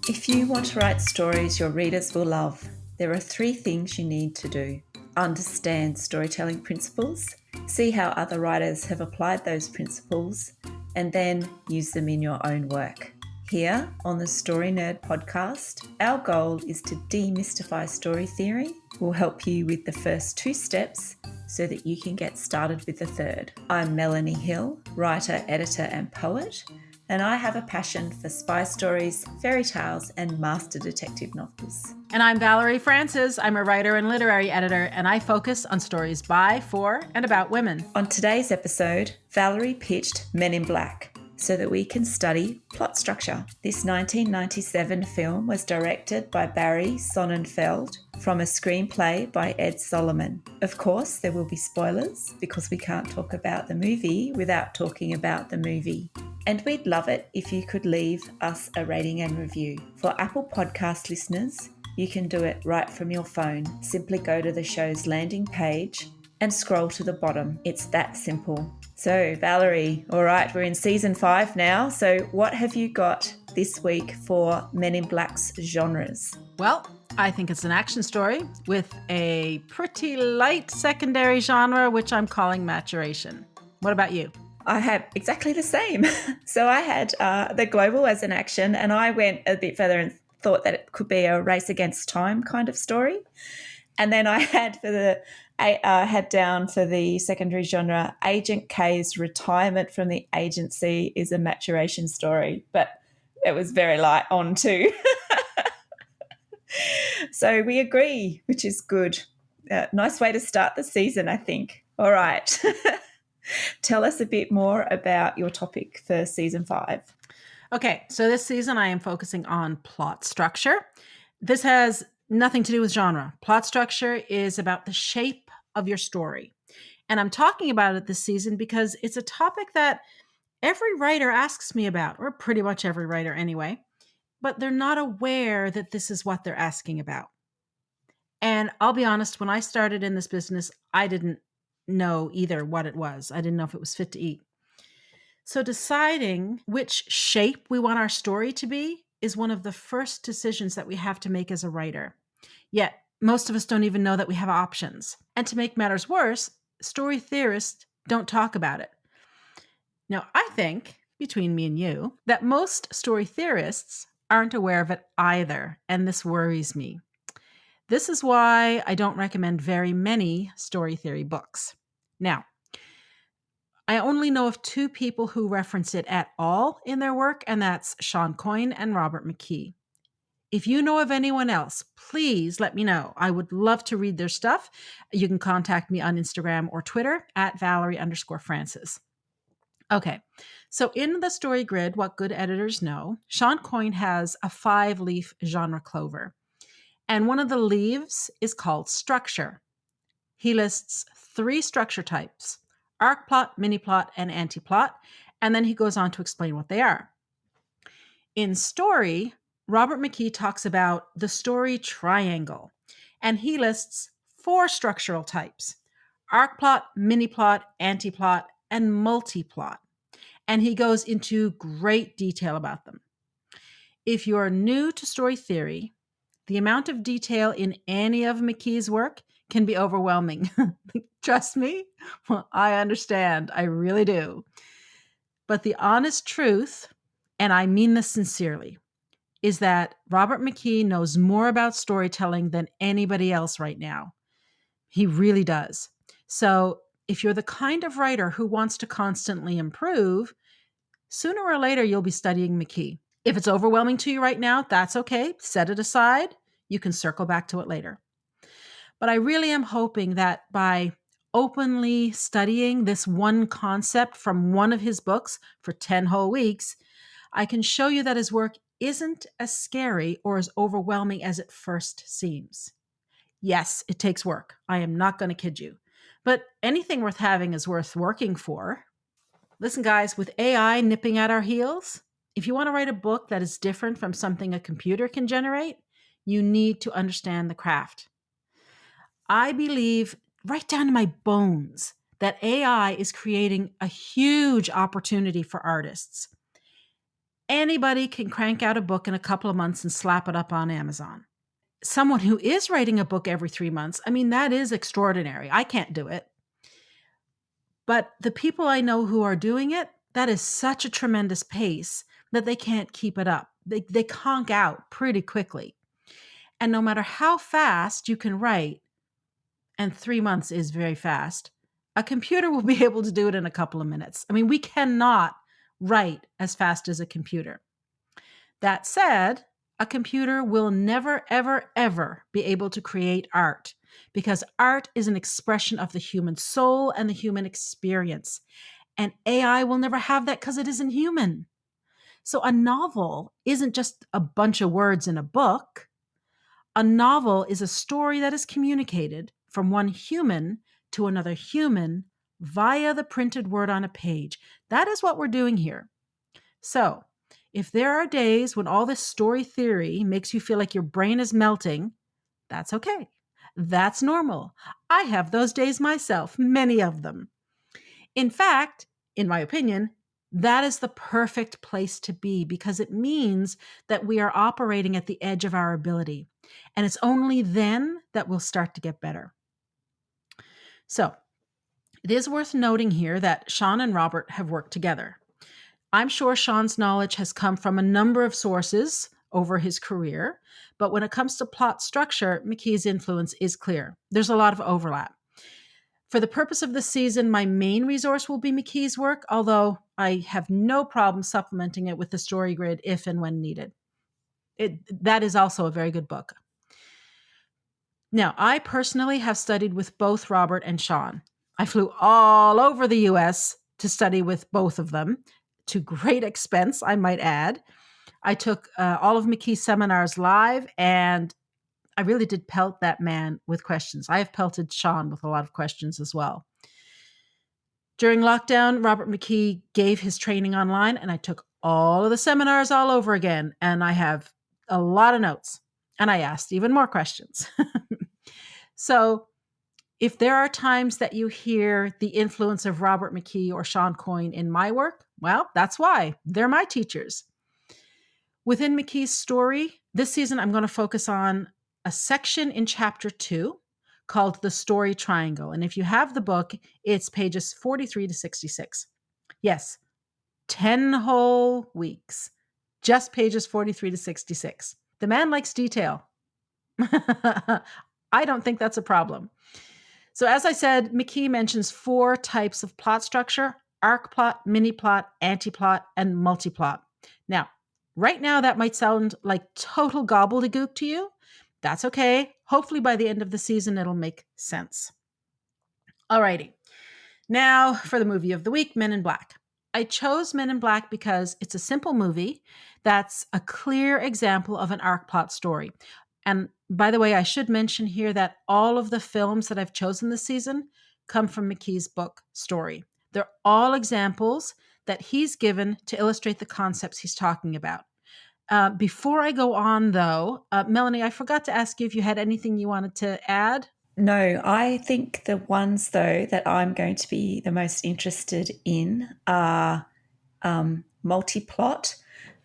If you want to write stories your readers will love, there are 3 things you need to do. Understand storytelling principles, see how other writers have applied those principles, and then use them in your own work. Here on the Story Nerd podcast, our goal is to demystify story theory. We'll help you with the first 2 steps so that you can get started with the third. I'm Melanie Hill, writer, editor, and poet, and I have a passion for spy stories, fairy tales, and master detective novels. And I'm Valerie Francis. I'm a writer and literary editor, and I focus on stories by, for, and about women. On today's episode, Valerie pitched Men in Black so that we can study plot structure. This 1997 film was directed by Barry Sonnenfeld from a screenplay by Ed Solomon. Of course, there will be spoilers because we can't talk about the movie without talking about the movie. And we'd love it if you could leave us a rating and review. For Apple Podcast listeners, you can do it right from your phone. Simply go to the show's landing page and scroll to the bottom. It's that simple. So, Valerie, all right, we're in season 5 now. So, what have you got this week for Men in Black's genres? Well, I think it's an action story with a pretty light secondary genre, which I'm calling maturation. What about you? I have exactly the same. So I had the global as an action, and I went a bit further and thought that it could be a race against time kind of story. And then I had down for the secondary genre, Agent K's retirement from the agency is a maturation story, but it was very light on too. So we agree, which is good. Nice way to start the season, I think. All right. Tell us a bit more about your topic for season 5. Okay, so this season I am focusing on plot structure. This has nothing to do with genre. Plot structure is about the shape of your story. And I'm talking about it this season because it's a topic that every writer asks me about, or pretty much every writer anyway, but they're not aware that this is what they're asking about. And I'll be honest, when I started in this business, I didn't know either what it was. I didn't know if it was fit to eat. So deciding which shape we want our story to be is one of the first decisions that we have to make as a writer. Yet, most of us don't even know that we have options. And to make matters worse, story theorists don't talk about it. Now, I think, between me and you, that most story theorists aren't aware of it either, and this worries me. This is why I don't recommend very many story theory books. Now, I only know of 2 people who reference it at all in their work, and that's Sean Coyne and Robert McKee. If you know of anyone else, please let me know. I would love to read their stuff. You can contact me on Instagram or Twitter at Valerie_Francis. Okay, so in the story grid, What Good Editors Know, Sean Coyne has a 5-leaf genre clover. And one of the leaves is called structure. He lists 3 structure types: arc plot, mini plot, and anti-plot, and then he goes on to explain what they are. In story, Robert McKee talks about the story triangle, and he lists 4 structural types: arc plot, mini plot, anti-plot, and multi-plot. And he goes into great detail about them. If you're new to story theory, the amount of detail in any of McKee's work can be overwhelming. Trust me, well, I understand. I really do. But the honest truth, and I mean this sincerely, is that Robert McKee knows more about storytelling than anybody else right now. He really does. So if you're the kind of writer who wants to constantly improve, sooner or later you'll be studying McKee. If it's overwhelming to you right now, that's okay. Set it aside. You can circle back to it later. But I really am hoping that by openly studying this one concept from one of his books for 10 whole weeks, I can show you that his work isn't as scary or as overwhelming as it first seems. Yes, it takes work. I am not going to kid you. But anything worth having is worth working for. Listen, guys, with AI nipping at our heels, if you want to write a book that is different from something a computer can generate, you need to understand the craft. I believe right down to my bones that AI is creating a huge opportunity for artists. Anybody can crank out a book in a couple of months and slap it up on Amazon. Someone who is writing a book every 3 months, I mean, that is extraordinary. I can't do it. But the people I know who are doing it, that is such a tremendous pace that they can't keep it up. They conk out pretty quickly. And no matter how fast you can write, and 3 months is very fast, a computer will be able to do it in a couple of minutes. I mean, we cannot write as fast as a computer. That said, a computer will never, ever, ever be able to create art because art is an expression of the human soul and the human experience. And AI will never have that because it isn't human. So a novel isn't just a bunch of words in a book. A novel is a story that is communicated from one human to another human via the printed word on a page. That is what we're doing here. So, if there are days when all this story theory makes you feel like your brain is melting, that's okay. That's normal. I have those days myself, many of them. In fact, in my opinion, that is the perfect place to be because it means that we are operating at the edge of our ability. And it's only then that we'll start to get better. So, it is worth noting here that Sean and Robert have worked together. I'm sure Sean's knowledge has come from a number of sources over his career, but when it comes to plot structure, McKee's influence is clear. There's a lot of overlap. For the purpose of this season, my main resource will be McKee's work, although I have no problem supplementing it with the story grid if and when needed. That is also a very good book. Now, I personally have studied with both Robert and Sean. I flew all over the US to study with both of them, to great expense, I might add. I took all of McKee's seminars live, and I really did pelt that man with questions. I have pelted Sean with a lot of questions as well. During lockdown, Robert McKee gave his training online, and I took all of the seminars all over again, and I have a lot of notes, and I asked even more questions. So if there are times that you hear the influence of Robert McKee or Sean Coyne in my work, well, that's why. They're my teachers. Within McKee's story, this season I'm going to focus on a section in chapter 2 called The Story Triangle. And if you have the book, it's pages 43 to 66. Yes, 10 whole weeks, just pages 43 to 66. The man likes detail. I don't think that's a problem. So as I said, McKee mentions 4 types of plot structure: arc plot, mini plot, anti-plot, and multi-plot. Now, right now that might sound like total gobbledygook to you. That's okay. Hopefully by the end of the season, it'll make sense. Alrighty. Now for the movie of the week, Men in Black. I chose Men in Black because it's a simple movie that's a clear example of an arc plot story. And by the way, I should mention here that all of the films that I've chosen this season come from McKee's book, Story. They're all examples that he's given to illustrate the concepts he's talking about. Before I go on, though, Melanie, I forgot to ask you if you had anything you wanted to add. No, I think the ones, though, that I'm going to be the most interested in are multi-plot,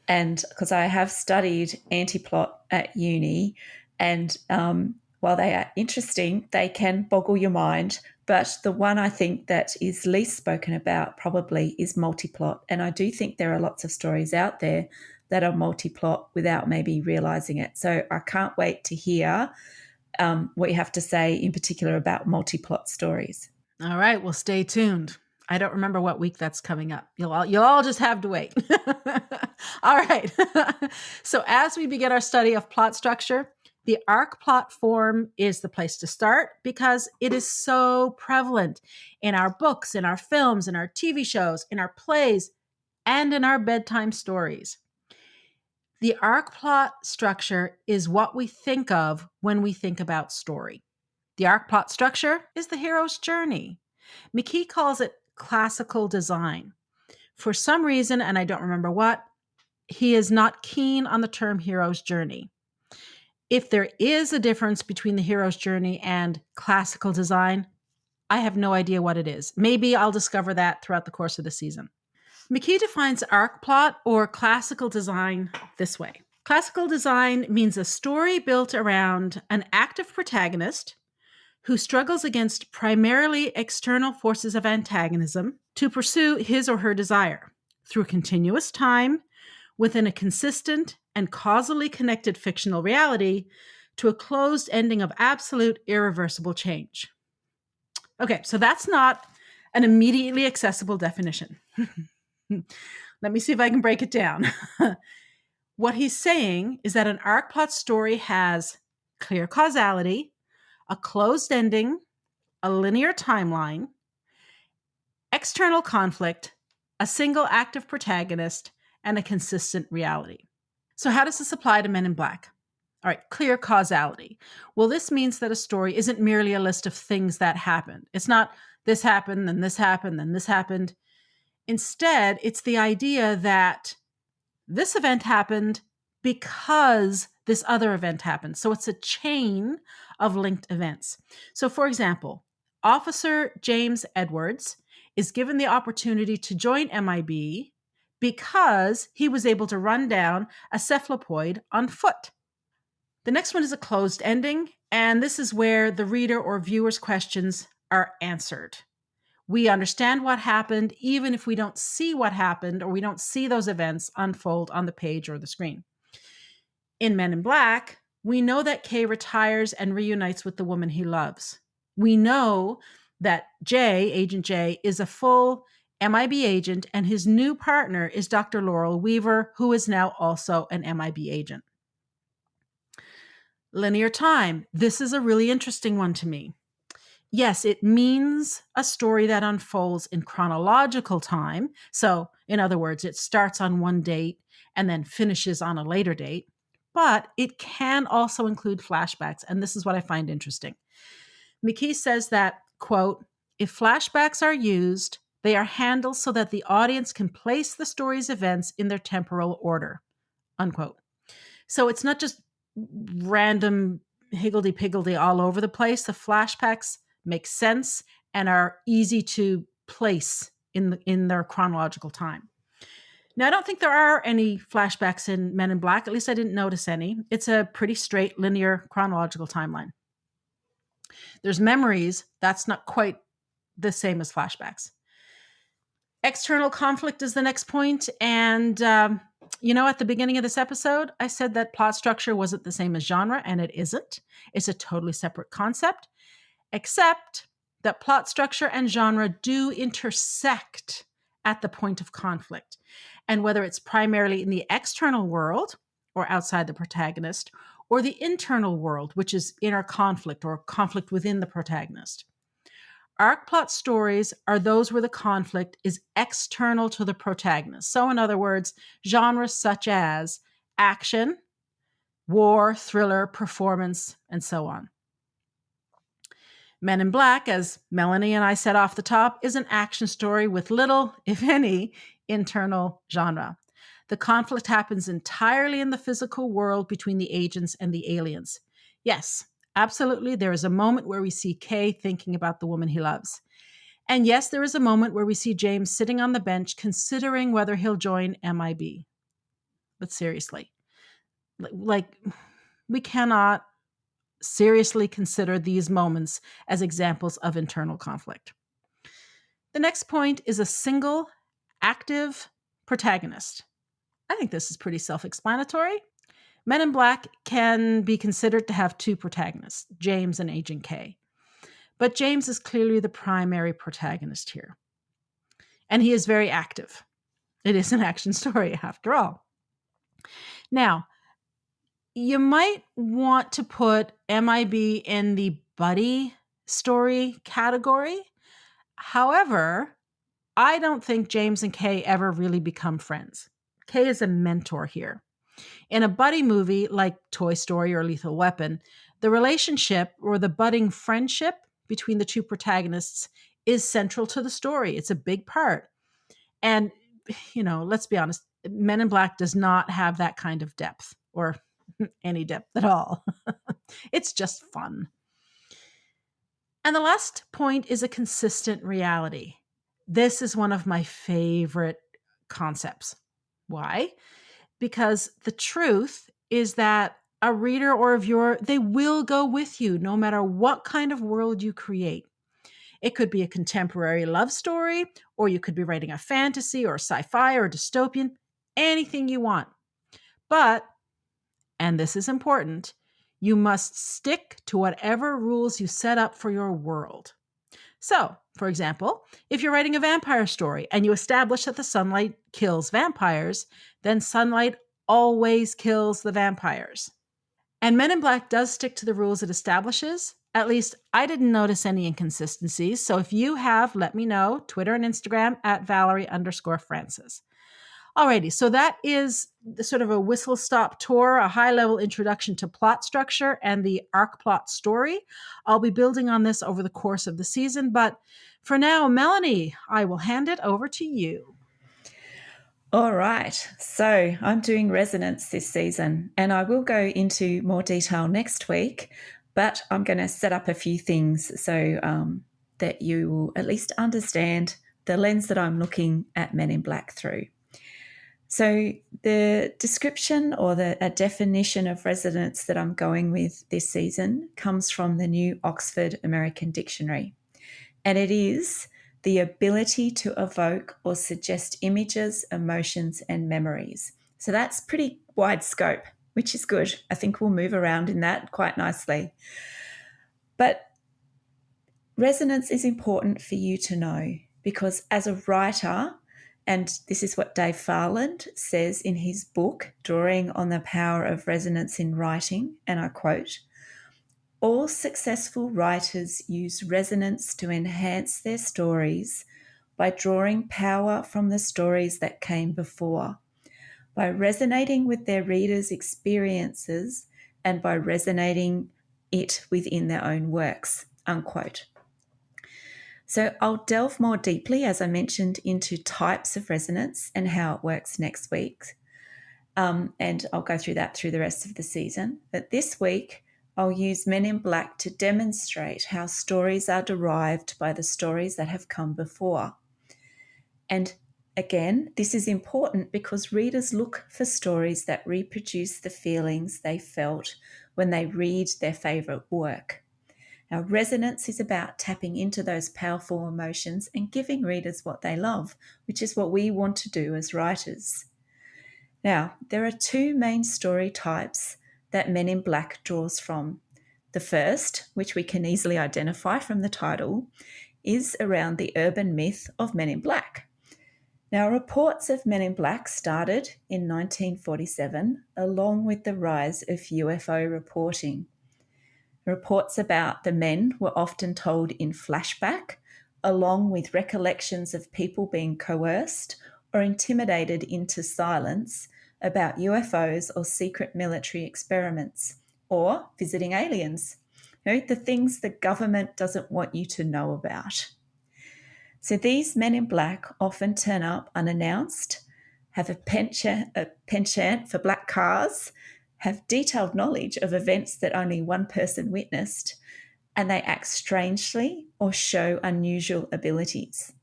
and because I have studied anti-plot at uni, and while they are interesting, they can boggle your mind. But the one I think that is least spoken about probably is multi-plot. And I do think there are lots of stories out there that are multi-plot without maybe realizing it. So I can't wait to hear what you have to say in particular about multi-plot stories. All right, well, stay tuned. I don't remember what week that's coming up. You'll all just have to wait. All right. So as we begin our study of plot structure, the arc plot form is the place to start because it is so prevalent in our books, in our films, in our TV shows, in our plays, and in our bedtime stories. The arc plot structure is what we think of when we think about story. The arc plot structure is the hero's journey. McKee calls it classical design. For some reason, and I don't remember what, he is not keen on the term hero's journey. If there is a difference between the hero's journey and classical design, I have no idea what it is. Maybe I'll discover that throughout the course of the season. McKee defines arc plot or classical design this way. Classical design means a story built around an active protagonist who struggles against primarily external forces of antagonism to pursue his or her desire through continuous time within a consistent and causally connected fictional reality to a closed ending of absolute irreversible change. Okay, so that's not an immediately accessible definition. Let me see if I can break it down. What he's saying is that an arc plot story has clear causality, a closed ending, a linear timeline, external conflict, a single active protagonist, and a consistent reality. So, how does this apply to Men in Black? All right, clear causality. Well, this means that a story isn't merely a list of things that happened. It's not this happened, then this happened, then this happened. Instead, it's the idea that this event happened because this other event happened. So it's a chain of linked events. So, for example, Officer James Edwards is given the opportunity to join MIB because he was able to run down a cephalopoid on foot. The next one is a closed ending, and this is where the reader or viewer's questions are answered. We understand what happened, even if we don't see what happened or we don't see those events unfold on the page or the screen. In Men in Black, we know that Kay retires and reunites with the woman he loves. We know that Agent J, is a full MIB agent, and his new partner is Dr. Laurel Weaver, who is now also an MIB agent. Linear time. This is a really interesting one to me. Yes, it means a story that unfolds in chronological time. So, in other words, it starts on one date and then finishes on a later date. But it can also include flashbacks. And this is what I find interesting. McKee says that, quote, if flashbacks are used, they are handled so that the audience can place the story's events in their temporal order, unquote. So it's not just random higgledy-piggledy all over the place. The flashbacks make sense and are easy to place in their chronological time. Now, I don't think there are any flashbacks in Men in Black. At least I didn't notice any. It's a pretty straight, linear, chronological timeline. There's memories. That's not quite the same as flashbacks. External conflict is the next point. And, at the beginning of this episode, I said that plot structure wasn't the same as genre, and it isn't. It's a totally separate concept, except that plot structure and genre do intersect at the point of conflict. And whether it's primarily in the external world or outside the protagonist, or the internal world, which is inner conflict or conflict within the protagonist. Arc plot stories are those where the conflict is external to the protagonist. So, in other words, genres such as action, war, thriller, performance, and so on. Men in Black, as Melanie and I said off the top, is an action story with little, if any, internal genre. The conflict happens entirely in the physical world between the agents and the aliens. Yes, absolutely, there is a moment where we see Kay thinking about the woman he loves. And yes, there is a moment where we see James sitting on the bench considering whether he'll join MIB. But seriously, we cannot seriously consider these moments as examples of internal conflict. The next point is a single, active protagonist. I think this is pretty self-explanatory. Men in Black can be considered to have two protagonists, James and Agent K. But James is clearly the primary protagonist here. And he is very active. It is an action story, after all. Now, you might want to put MIB in the buddy story category. However, I don't think James and Kay ever really become friends. Kay is a mentor here. In a buddy movie like Toy Story or Lethal Weapon, the relationship or the budding friendship between the two protagonists is central to the story. It's a big part. And, let's be honest, Men in Black does not have that kind of depth or any depth at all. It's just fun. And the last point is a consistent reality. This is one of my favorite concepts. Why? Because the truth is that a reader or a viewer, they will go with you no matter what kind of world you create. It could be a contemporary love story, or you could be writing a fantasy or sci-fi or dystopian, anything you want. But, and this is important, you must stick to whatever rules you set up for your world. So, for example, if you're writing a vampire story and you establish that the sunlight kills vampires, then sunlight always kills the vampires. And Men in Black does stick to the rules it establishes. At least I didn't notice any inconsistencies. So if you have, let me know. Twitter and Instagram at Valerie_Francis. Alrighty, so that is the sort of a whistle-stop tour, a high-level introduction to plot structure and the arc plot story. I'll be building on this over the course of the season, but for now, Melanie, I will hand it over to you. All right, so I'm doing resonance this season, and I will go into more detail next week, but I'm going to set up a few things so that you will at least understand the lens that I'm looking at Men in Black through. So the description or a definition of resonance that I'm going with this season comes from the New Oxford American Dictionary, and it is the ability to evoke or suggest images, emotions, and memories. So that's pretty wide scope, which is good. I think we'll move around in that quite nicely. But resonance is important for you to know because as a writer, and this is what Dave Farland says in his book, Drawing on the Power of Resonance in Writing, and I quote, "All successful writers use resonance to enhance their stories by drawing power from the stories that came before, by resonating with their readers' experiences, and by resonating it within their own works," unquote. So I'll delve more deeply, as I mentioned, into types of resonance and how it works next week. And I'll go through that through the rest of the season. But this week, I'll use Men in Black to demonstrate how stories are derived by the stories that have come before. And again, this is important because readers look for stories that reproduce the feelings they felt when they read their favourite work. Now, resonance is about tapping into those powerful emotions and giving readers what they love, which is what we want to do as writers. Now, there are two main story types that Men in Black draws from. The first, which we can easily identify from the title, is around the urban myth of Men in Black. Now, reports of Men in Black started in 1947, along with the rise of UFO reporting. Reports about the men were often told in flashback, along with recollections of people being coerced or intimidated into silence about UFOs or secret military experiments or visiting aliens. The things the government doesn't want you to know about. So these Men in Black often turn up unannounced, have a penchant for black cars, have detailed knowledge of events that only one person witnessed, and they act strangely or show unusual abilities.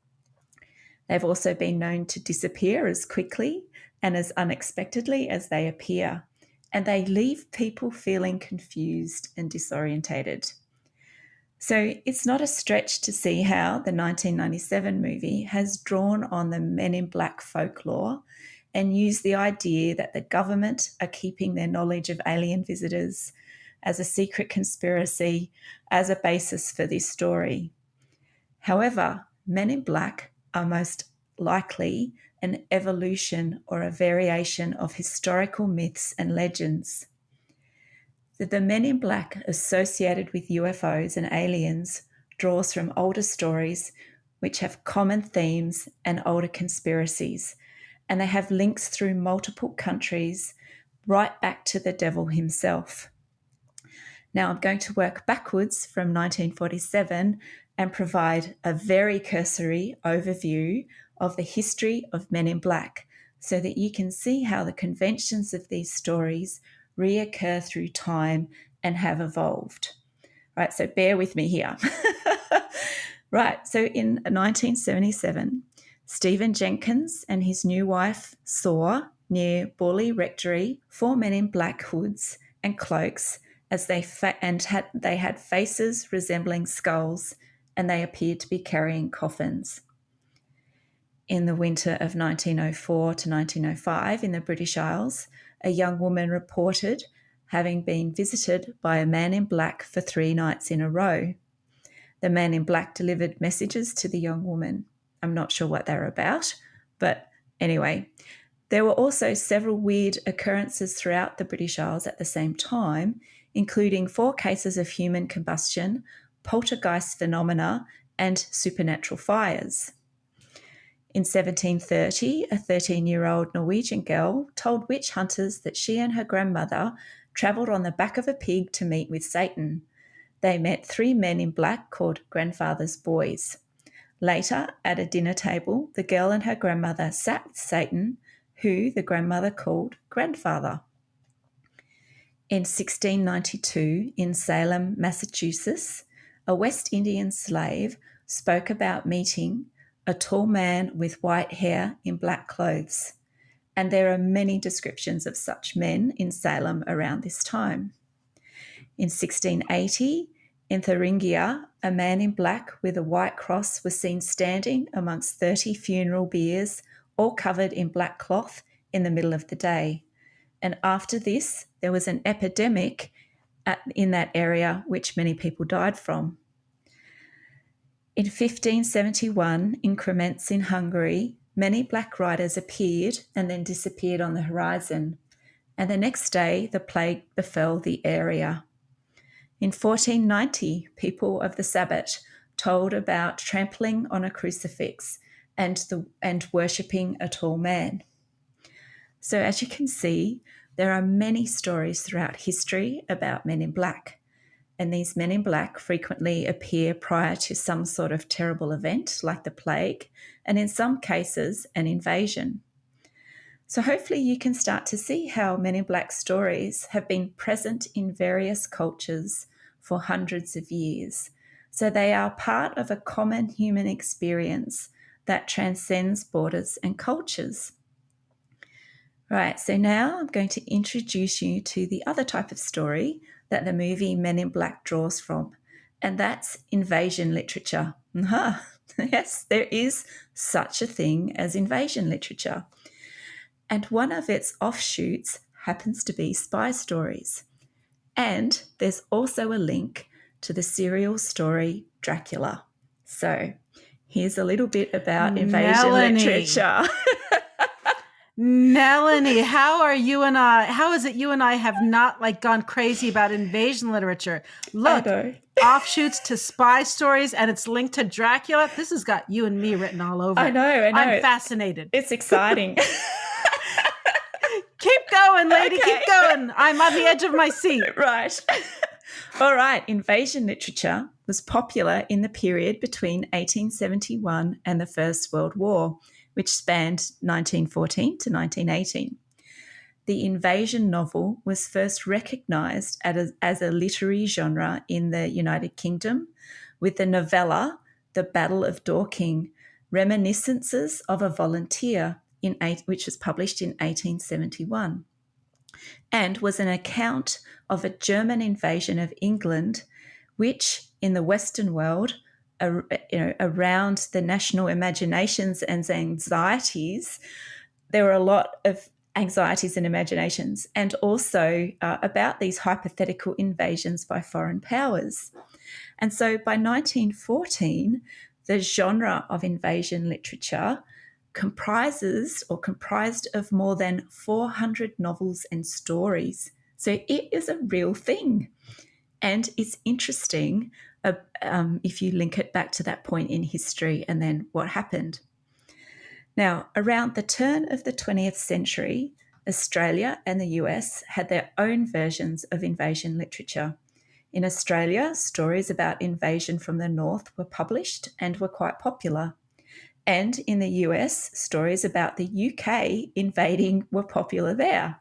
They've also been known to disappear as quickly and as unexpectedly as they appear, and they leave people feeling confused and disorientated. So it's not a stretch to see how the 1997 movie has drawn on the Men in Black folklore and used the idea that the government are keeping their knowledge of alien visitors as a secret conspiracy as a basis for this story. However, Men in Black are most likely an evolution or a variation of historical myths and legends. The Men in Black associated with UFOs and aliens draws from older stories which have common themes and older conspiracies, and they have links through multiple countries right back to the devil himself. Now I'm going to work backwards from 1947 and provide a very cursory overview of the history of Men in Black so that you can see how the conventions of these stories reoccur through time and have evolved. Right, so bear with me here. Right, so in 1977, Stephen Jenkins and his new wife saw near Borley Rectory 4 men in black hoods and cloaks as they had faces resembling skulls, and they appeared to be carrying coffins. In the winter of 1904 to 1905 in the British Isles, a young woman reported having been visited by a man in black for 3 nights in a row. The man in black delivered messages to the young woman. I'm not sure what they're about, but anyway. There were also several weird occurrences throughout the British Isles at the same time, including 4 cases of human combustion, poltergeist phenomena, and supernatural fires. In 1730, a 13-year-old Norwegian girl told witch hunters that she and her grandmother travelled on the back of a pig to meet with Satan. They met 3 men in black called grandfather's boys. Later, at a dinner table, the girl and her grandmother sat with Satan, who the grandmother called grandfather. In 1692, in Salem, Massachusetts, a West Indian slave spoke about meeting a tall man with white hair in black clothes, and there are many descriptions of such men in Salem around this time. In 1680, in Thuringia, a man in black with a white cross was seen standing amongst 30 funeral biers, all covered in black cloth, in the middle of the day. And after this, there was an epidemic in that area which many people died from. In 1571, in Kremenz in Hungary, many black riders appeared and then disappeared on the horizon, and the next day the plague befell the area. In 1490, people of the Sabbat told about trampling on a crucifix and worshipping a tall man. So as you can see, there are many stories throughout history about men in black, and these men in black frequently appear prior to some sort of terrible event like the plague, and in some cases, an invasion. So hopefully you can start to see how men in black stories have been present in various cultures for hundreds of years. So they are part of a common human experience that transcends borders and cultures. Right, so now I'm going to introduce you to the other type of story that the movie Men in Black draws from, and that's invasion literature. Yes, there is such a thing as invasion literature. And one of its offshoots happens to be spy stories. And there's also a link to the serial story Dracula. So here's a little bit about invasion literature. Melanie, how is it you and I have not gone crazy about invasion literature? Look, offshoots to spy stories, and it's linked to Dracula. This has got you and me written all over. I know. I'm fascinated. It's exciting. Keep going, lady. Okay. Keep going. I'm on the edge of my seat. Right. All right. Invasion literature was popular in the period between 1871 and the First World War, which spanned 1914 to 1918. The invasion novel was first recognised as a literary genre in the United Kingdom with the novella The Battle of Dorking, Reminiscences of a Volunteer, which was published in 1871, and was an account of a German invasion of England, which in the Western world, around the national imaginations and anxieties, there were a lot of anxieties and imaginations, and also about these hypothetical invasions by foreign powers. And so by 1914, the genre of invasion literature comprised of more than 400 novels and stories. So it is a real thing. And it's interesting if you link it back to that point in history and then what happened. Now, around the turn of the 20th century, Australia and the US had their own versions of invasion literature. In Australia, stories about invasion from the north were published and were quite popular. And in the US, stories about the UK invading were popular there.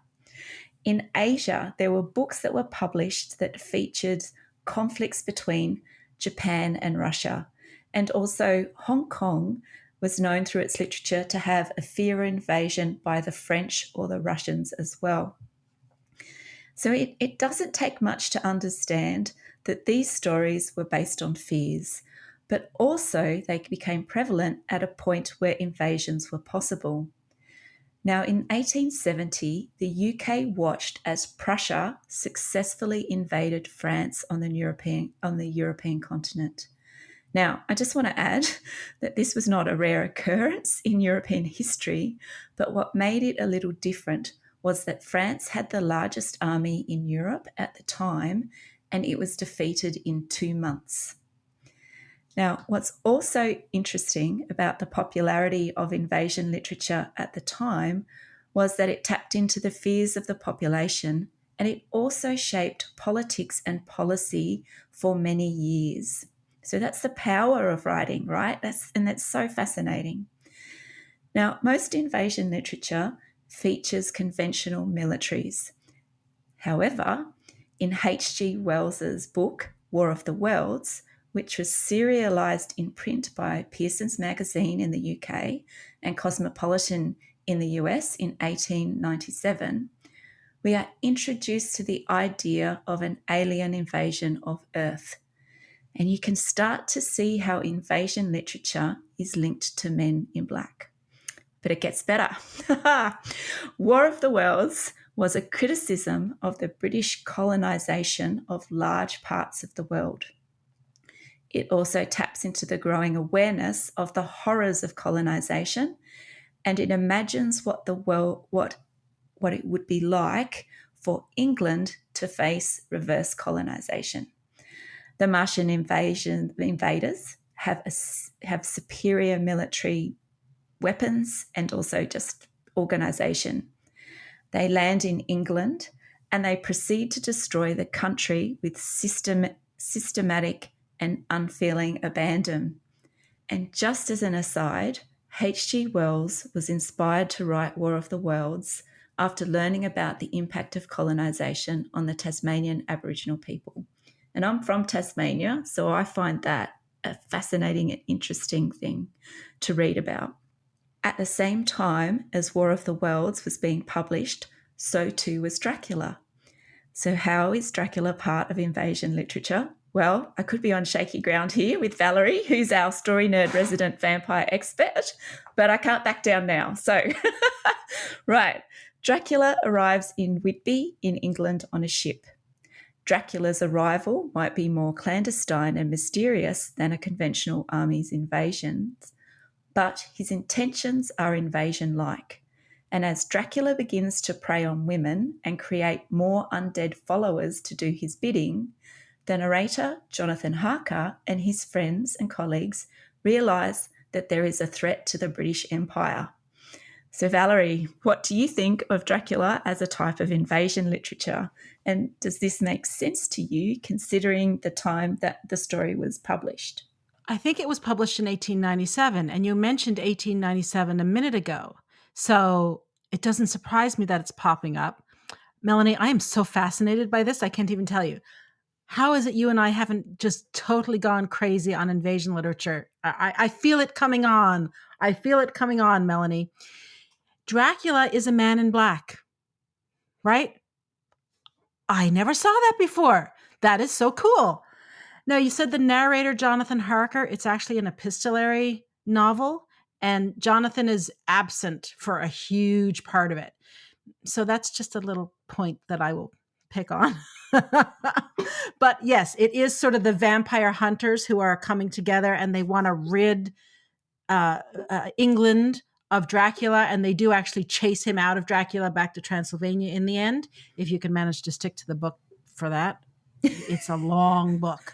In Asia, there were books that were published that featured conflicts between Japan and Russia. And also Hong Kong was known through its literature to have a fear of invasion by the French or the Russians as well. So it doesn't take much to understand that these stories were based on fears, but also they became prevalent at a point where invasions were possible. Now, in 1870, the UK watched as Prussia successfully invaded France on the European continent. Now, I just want to add that this was not a rare occurrence in European history, but what made it a little different was that France had the largest army in Europe at the time, and it was defeated in 2 months. Now, what's also interesting about the popularity of invasion literature at the time was that it tapped into the fears of the population, and it also shaped politics and policy for many years. So that's the power of writing, right? That's so fascinating. Now, most invasion literature features conventional militaries. However, in H.G. Wells's book, War of the Worlds, which was serialized in print by Pearson's Magazine in the UK and Cosmopolitan in the US in 1897, we are introduced to the idea of an alien invasion of Earth. And you can start to see how invasion literature is linked to Men in Black. But it gets better. War of the Worlds was a criticism of the British colonisation of large parts of the world. It also taps into the growing awareness of the horrors of colonisation, and it imagines what it would be like for England to face reverse colonisation. The Martian invaders have superior military weapons and also just organisation. They land in England and they proceed to destroy the country with systematic and unfeeling abandon. And just as an aside, H.G. Wells was inspired to write War of the Worlds after learning about the impact of colonisation on the Tasmanian Aboriginal people. And I'm from Tasmania, so I find that a fascinating and interesting thing to read about. At the same time as War of the Worlds was being published, so too was Dracula. So how is Dracula part of invasion literature? Well, I could be on shaky ground here with Valerie, who's our story nerd resident vampire expert, but I can't back down now. So, right, Dracula arrives in Whitby in England on a ship. Dracula's arrival might be more clandestine and mysterious than a conventional army's invasions, but his intentions are invasion-like. And as Dracula begins to prey on women and create more undead followers to do his bidding, the narrator, Jonathan Harker, and his friends and colleagues realise that there is a threat to the British Empire. So, Valerie, what do you think of Dracula as a type of invasion literature? And does this make sense to you, considering the time that the story was published? I think it was published in 1897, and you mentioned 1897 a minute ago. So it doesn't surprise me that it's popping up. Melanie, I am so fascinated by this, I can't even tell you. How is it you and I haven't just totally gone crazy on invasion literature? I feel it coming on. I feel it coming on, Melanie. Dracula is a man in black, right? I never saw that before. That is so cool. Now, you said the narrator, Jonathan Harker, it's actually an epistolary novel, and Jonathan is absent for a huge part of it. So that's just a little point that I will pick on. But yes, it is sort of the vampire hunters who are coming together and they want to rid England of Dracula, and they do actually chase him out of Dracula back to Transylvania in the end, if you can manage to stick to the book for that. It's a long book.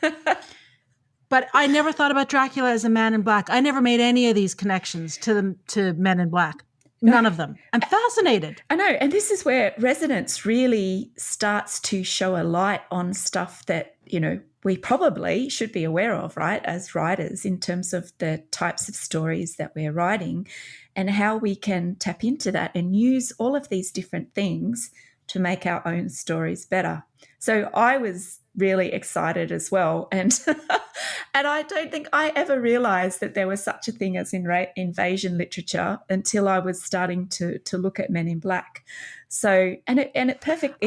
But I never thought about Dracula as a man in black. I never made any of these connections to Men in Black. None of them. I'm fascinated. I know. And this is where Resonance really starts to show a light on stuff that, we probably should be aware of, right, as writers, in terms of the types of stories that we're writing and how we can tap into that and use all of these different things to make our own stories better. So I was really excited as well. And And I don't think I ever realized that there was such a thing as invasion literature until I was starting to look at Men in Black. So, it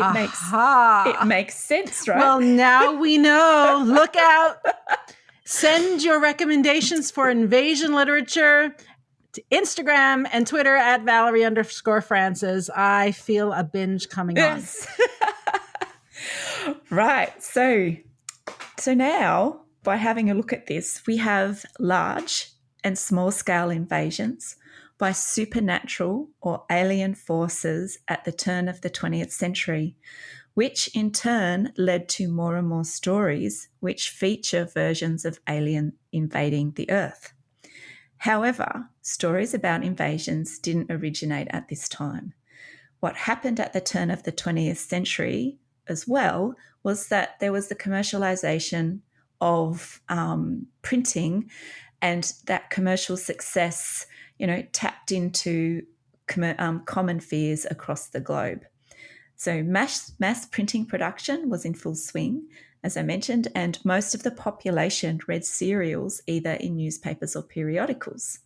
Aha. makes sense, right? Well, now we know. Look out. Send your recommendations for invasion literature to Instagram and Twitter at Valerie_Francis. I feel a binge coming on. Yes. Right. So now, by having a look at this, we have large and small scale invasions by supernatural or alien forces at the turn of the 20th century, which in turn led to more and more stories which feature versions of alien invading the Earth. However, stories about invasions didn't originate at this time. What happened at the turn of the 20th century as well was that there was the commercialization of printing, and that commercial success, tapped into common fears across the globe. So mass printing production was in full swing, as I mentioned, and most of the population read serials either in newspapers or periodicals.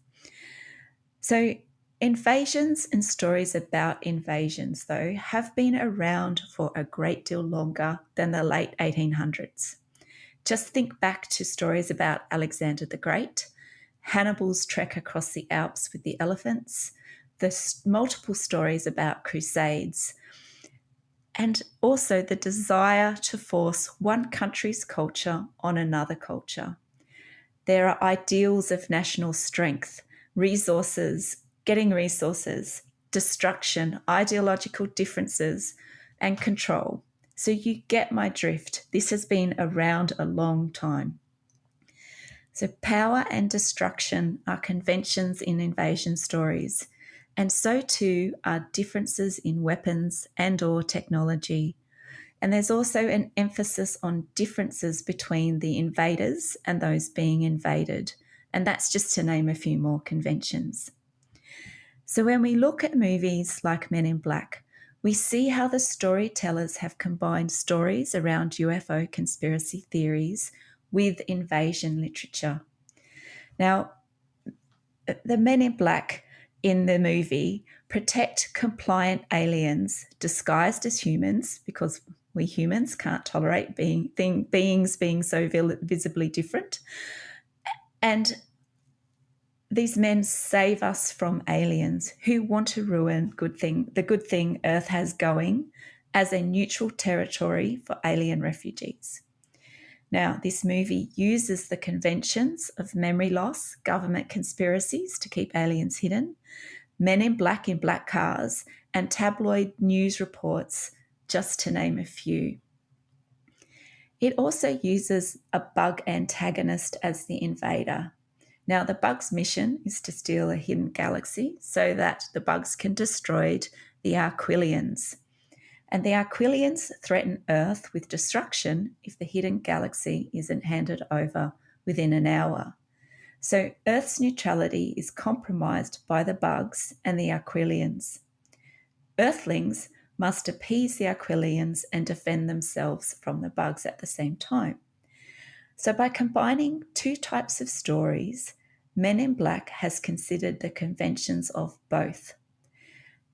So invasions and stories about invasions, though, have been around for a great deal longer than the late 1800s. Just think back to stories about Alexander the Great, Hannibal's trek across the Alps with the elephants, the multiple stories about crusades, and also the desire to force one country's culture on another culture. There are ideals of national strength, getting resources, destruction, ideological differences, and control. So you get my drift. This has been around a long time. So power and destruction are conventions in invasion stories, and so too are differences in weapons and/or technology. And there's also an emphasis on differences between the invaders and those being invaded. And that's just to name a few more conventions. So when we look at movies like Men in Black, we see how the storytellers have combined stories around UFO conspiracy theories with invasion literature. Now, the Men in Black in the movie protect compliant aliens disguised as humans, because we humans can't tolerate beings being so visibly different. And these men save us from aliens who want to ruin the good thing Earth has going as a neutral territory for alien refugees. Now, this movie uses the conventions of memory loss, government conspiracies to keep aliens hidden, Men in Black in black cars, and tabloid news reports, just to name a few. It also uses a bug antagonist as the invader. Now, the bug's mission is to steal a hidden galaxy so that the bugs can destroy the Aquilians. And the Aquilians threaten Earth with destruction if the hidden galaxy isn't handed over within an hour. So Earth's neutrality is compromised by the bugs and the Aquilians. Earthlings must appease the Aquilians and defend themselves from the bugs at the same time. So by combining two types of stories, Men in Black has considered the conventions of both.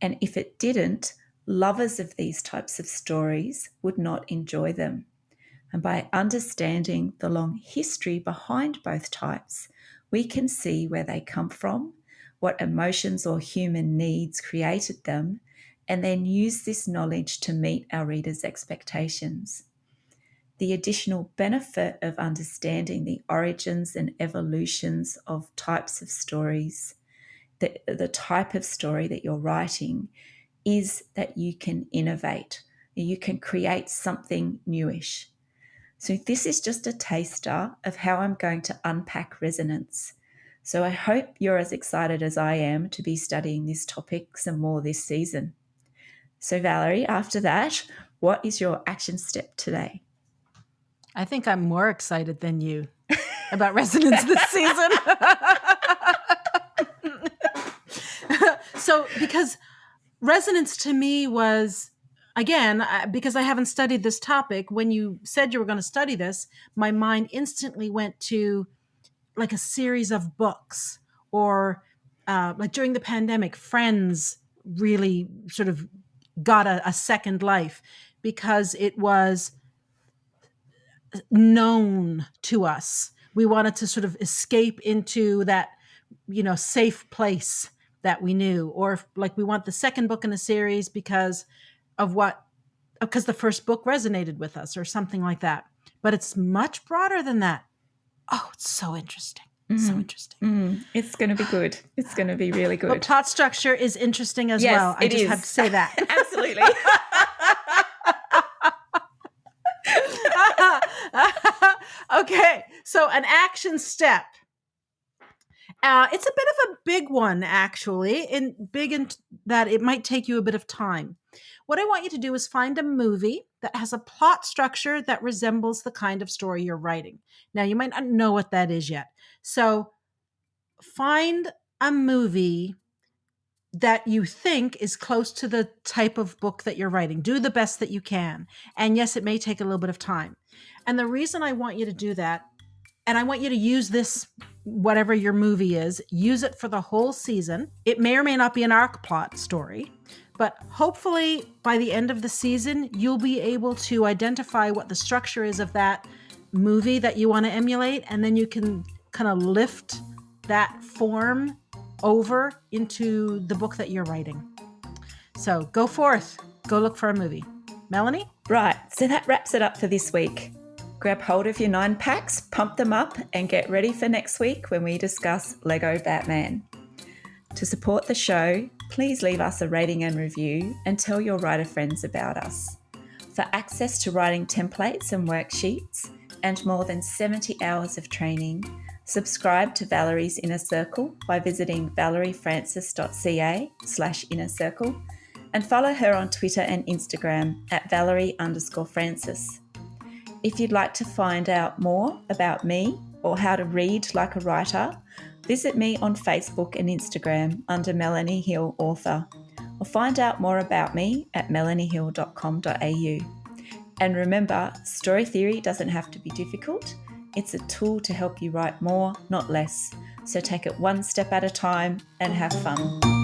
And if it didn't, lovers of these types of stories would not enjoy them. And by understanding the long history behind both types, we can see where they come from, what emotions or human needs created them, and then use this knowledge to meet our readers' expectations. The additional benefit of understanding the origins and evolutions of types of stories, the type of story that you're writing, is that you can innovate. You can create something newish. So this is just a taster of how I'm going to unpack resonance. So I hope you're as excited as I am to be studying this topic some more this season. So Valerie, after that, what is your action step today? I think I'm more excited than you about resonance this season. So, because resonance to me was Again, because I haven't studied this topic, when you said you were going to study this, my mind instantly went to like a series of books, or like during the pandemic, Friends really sort of got a second life because it was known to us. We wanted to sort of escape into that, safe place that we knew, or like we want the second book in the series because the first book resonated with us or something like that. But it's much broader than that. Oh, it's so interesting. So interesting. It's going to be good. It's going to be really good. But plot structure is interesting as Yes, well. I it just is. have to say that. Absolutely. Okay, so an action step. It's a bit of a big one, actually, in that it might take you a bit of time. What I want you to do is find a movie that has a plot structure that resembles the kind of story you're writing. Now, you might not know what that is yet. So find a movie that you think is close to the type of book that you're writing. Do the best that you can. And yes, it may take a little bit of time. And the reason I want you to do that, and I want you to use this, whatever your movie is, use it for the whole season. It may or may not be an arc plot story, but hopefully by the end of the season, you'll be able to identify what the structure is of that movie that you want to emulate. And then you can kind of lift that form over into the book that you're writing. So go forth, go look for a movie. Melanie? Right, so that wraps it up for this week. Grab hold of your 9 packs, pump them up, and get ready for next week when we discuss Lego Batman. To support the show, please leave us a rating and review and tell your writer friends about us. For access to writing templates and worksheets and more than 70 hours of training, subscribe to Valerie's Inner Circle by visiting valeriefrancis.ca/inner circle and follow her on Twitter and Instagram at Valerie_Francis. If you'd like to find out more about me or how to read like a writer, visit me on Facebook and Instagram under Melanie Hill Author, or find out more about me at melaniehill.com.au. And remember, story theory doesn't have to be difficult. It's a tool to help you write more, not less. So take it one step at a time and have fun.